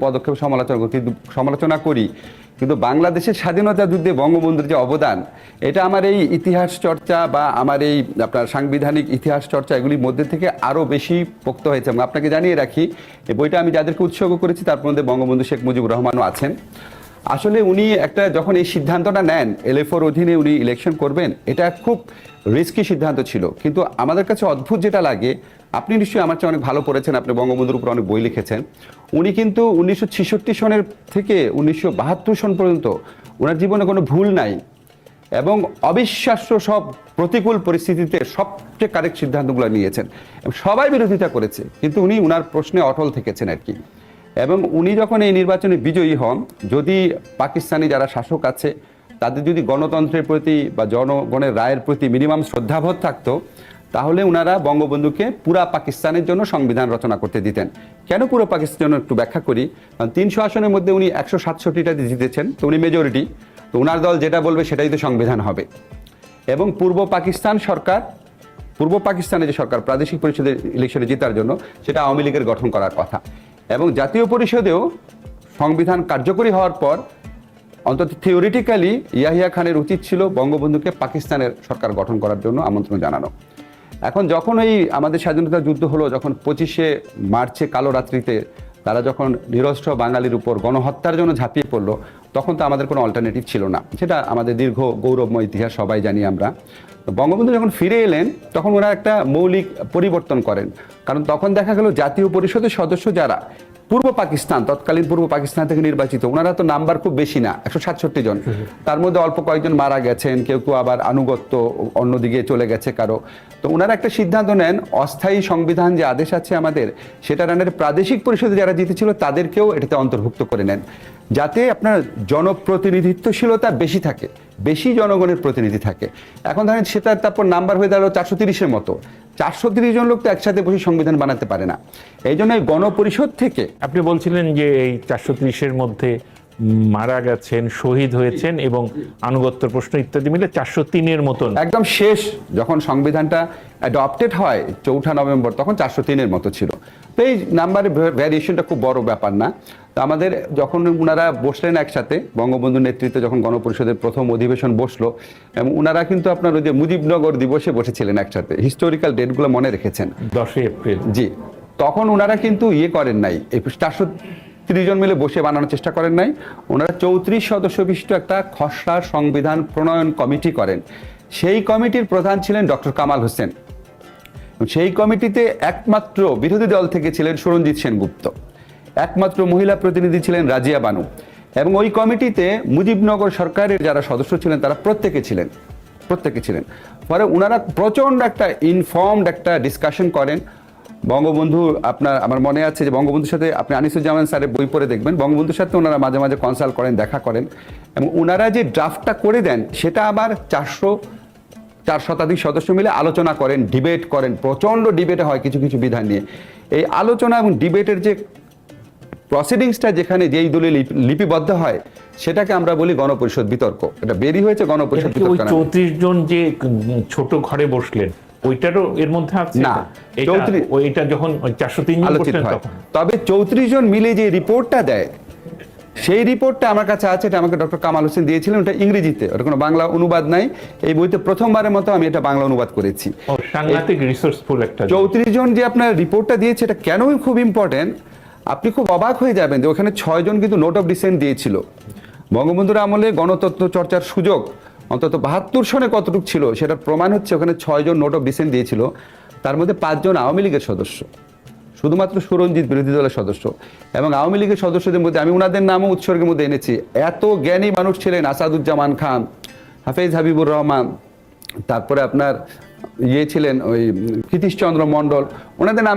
পদক্ষেপ সমালোচনা করি, কিন্তু বাংলাদেশের স্বাধীনতা যুদ্ধে বঙ্গবন্ধুর যে অবদান, এটা আমার এই ইতিহাস চর্চা বা আমার এই আপনার সাংবিধানিক ইতিহাস চর্চা এগুলির মধ্যে থেকে আরও বেশি পোক্ত হয়েছে। এবং আপনাকে জানিয়ে রাখি, এই বইটা আমি যাদেরকে উৎসর্গ করেছি তার মধ্যে বঙ্গবন্ধু শেখ মুজিবুর রহমানও আছেন। আসলে উনি একটা যখন এই সিদ্ধান্তটা নেন এলএফওর অধীনে উনি ইলেকশন করবেন, এটা খুব রিস্কি সিদ্ধান্ত ছিল। কিন্তু আমাদের কাছে অদ্ভুত যেটা লাগে, আপনি নিশ্চয়ই আমার চেয়ে অনেক ভালো পড়েছেন, আপনি বঙ্গবন্ধুর উপর অনেক বই লিখেছেন। উনি কিন্তু 1966 সনের থেকে 1972 সন পর্যন্ত ওনার জীবনে কোনো ভুল নাই এবং অবিশ্বাস্য সব প্রতিকূল পরিস্থিতিতে সবচেয়ে কারেক্ট সিদ্ধান্তগুলো নিয়েছেন এবং সবাই বিরোধিতা করেছে, কিন্তু উনি ওনার প্রশ্নে অটল থেকেছেন আর কি। এবং উনি যখন এই নির্বাচনে বিজয়ী হন, যদি পাকিস্তানি যারা শাসক আছে তাদের যদি গণতন্ত্রের প্রতি বা জনগণের রায়ের প্রতি মিনিমাম শ্রদ্ধাবোধ থাকতো, তাহলে ওনারা বঙ্গবন্ধুকে পুরা পাকিস্তানের জন্য সংবিধান রচনা করতে দিতেন। কেন পুরো পাকিস্তানের জন্য একটু ব্যাখ্যা করি। 300 আসনের মধ্যে উনি 167টাতে জিতেছেন, তো উনি মেজরিটি, তো ওনার দল যেটা বলবে সেটাই তো সংবিধান হবে। এবং পূর্ব পাকিস্তানে যে সরকার প্রাদেশিক পরিষদের ইলেকশনে জেতার জন্য, সেটা আওয়ামী লীগের গঠন করার কথা। এবং জাতীয় পরিষদেও সংবিধান কার্যকরী হওয়ার পর অন্তত থিওরিটিক্যালি ইয়াহিয়া খানের উচিত ছিল বঙ্গবন্ধুকে পাকিস্তানের সরকার গঠন করার জন্য আমন্ত্রণ জানানো। এখন যখন ওই আমাদের স্বাধীনতা যুদ্ধ হলো, যখন 25শে মার্চে কালো রাত্রিতে তারা যখন নিরস্ত্র বাঙালির উপর গণহত্যার জন্য ঝাঁপিয়ে পড়লো, তখন তো আমাদের কোনো অল্টারনেটিভ ছিল না। সেটা আমাদের দীর্ঘ গৌরবময় ইতিহাস, সবাই জানি আমরা। বঙ্গবন্ধু যখন ফিরে এলেন, তখন ওরা একটা মৌলিক পরিবর্তন করেন। কারণ তখন দেখা গেল জাতীয় পরিষদের সদস্য যারা তৎকালীন পূর্ব পাকিস্তান থেকে নির্বাচিত, ওনারা তো নাম্বার খুব বেশি না, 167 জন। তার মধ্যে অল্প কয়েকজন মারা গেছেন, কেউ কেউ আবার আনুগত্য অন্যদিকে চলে গেছে কারো। তো ওনারা একটা সিদ্ধান্ত নেন, অস্থায়ী সংবিধান যে আদেশ আছে আমাদের, সেটা রানের প্রাদেশিক পরিষদে যারা জিতেছিল তাদেরকেও এটাতে অন্তর্ভুক্ত করে নেন, যাতে আপনার জনপ্রতিনিধিত্বশীলতা বেশি থাকে, বেশি জনগণের প্রতিনিধি থাকে। এখন ধরেন সেটা তারপর নাম্বার হয়ে দাঁড়ালো 430-এর মতো। 430 জন লোক তো একসাথে বসে সংবিধান বানাতে পারে না। এই জন্য গণপরিষদ থেকে আপনি বলছিলেন যে এই 430-এর মধ্যে মারা গেছেন, শহীদ হয়েছেন এবং আনুগত্য প্রশ্ন ইত্যাদি মিলে 403-এর মতন একদম শেষ যখন সংবিধানটা অ্যাডপ্টেড হয় 4 নভেম্বর, তখন 403-এর মতো ছিল। তো এই নাম্বারের ভ্যারিয়েশনটা খুব বড় ব্যাপার না। তো আমাদের যখন ওনারা বসলেন একসাথে, বঙ্গবন্ধুর নেতৃত্বে যখন গণপরিষদের প্রথম অধিবেশন বসলো, এবং ওনারা কিন্তু আপনার ওই যে মুজিবনগর দিবসে বসেছিলেন একসাথে, হিস্টোরিক্যাল ডেটগুলো মনে রেখেছেন, 10 এপ্রিল। জি, তখন ওনারা কিন্তু করেন নাই, এই 430 জন মিলে বসে বানানোর চেষ্টা করেন নাই। ওনারা 34 সদস্য বিশিষ্ট একটা খসড়া সংবিধান প্রণয়ন কমিটি করেন। সেই কমিটির প্রধান ছিলেন ডক্টর কামাল হোসেন। সেই কমিটিতে একমাত্র বিরোধী দল থেকে ছিলেন সুরঞ্জিত সেনগুপ্ত, একমাত্র মহিলা প্রতিনিধি ছিলেন রাজিয়া বানু। এবং ওই কমিটিতে মুজিবনগর সরকারের যারা সদস্য ছিলেন তারা প্রত্যেকে ছিলেন। পরে ওনারা প্রচণ্ড একটা ইনফর্মড একটা ডিসকাশন করেন। বঙ্গবন্ধু আমার মনে আছে যে বঙ্গবন্ধুর সাথে আপনি আনিসুজ্জামান স্যারের বই পড়ে দেখবেন, বঙ্গবন্ধুর সাথে ওনারা মাঝে মাঝে কনসাল্ট করেন, দেখা করেন। এবং ওনারা যে ড্রাফটটা করে দেন, সেটা আবার 4 শতাধিক সদস্য মিলে আলোচনা করেন, ডিবেট করেন, প্রচণ্ড ডিবেটে হয় কিছু কিছু বিধান নিয়ে। এই আলোচনা এবং ডিবেটের যে প্রসিডিংসটা, যেখানে যেই দলে লিপিবদ্ধ হয়, সেটাকে আমরা বলি গণপরিষদ বিতর্ক। এটা বেরি হয়েছে গণপরিষদ বিতর্ক। 34 জন যে ছোট ঘরে বসলেন, ওইটারও এর মধ্যে আছে না? ওইটা যখন 403 জন বসলেন তখন। তবে 34 জন মিলে যে রিপোর্টটা দেয়, সেই রিপোর্টটা আমার কাছে আছে, এটা আমাকে ডক্টর কামাল হোসেন দিয়েছিলেন, ওটা ইংরেজিতে, ওটা কোনো বাংলা অনুবাদ নাই। এই বইতে প্রথমবারের মতো আমি এটা বাংলা অনুবাদ করেছি। সাংঘাতিক রিসোর্সফুল একটা। 34 জন যে আপনার রিপোর্টটা দিয়েছে, এটা কেনই খুব ইম্পর্টেন্ট, আপনি খুব অবাক হয়ে যাবেন যে ওখানে 6 জন কিন্তু নোট অফ ডিসেন্ট দিয়েছিল। বঙ্গবন্ধুর আমলে গণতন্ত্র চর্চার সুযোগ অন্তত 72 সনে কতটুকু ছিল, সেটার প্রমাণ হচ্ছে ওখানে 6 জন নোট অফ ডিসেন্ট দিয়েছিল। তার মধ্যে 5 জন আওয়ামী লীগের সদস্য, শুধুমাত্র সুরঞ্জিত বিরোধী দলের সদস্য। এবং আওয়ামী লীগের সদস্যদের মধ্যে আমি ওনাদের নামও উৎসর্গের মধ্যে এনেছি। এত জ্ঞানী মানুষ ছিলেন, আসাদুজ্জামান খান, হাফেজ হাবিবুর রহমান, তারপরে আপনার ছিলেন ওই কৃতিশচন্দ্র মণ্ডল, ওনাদের নামে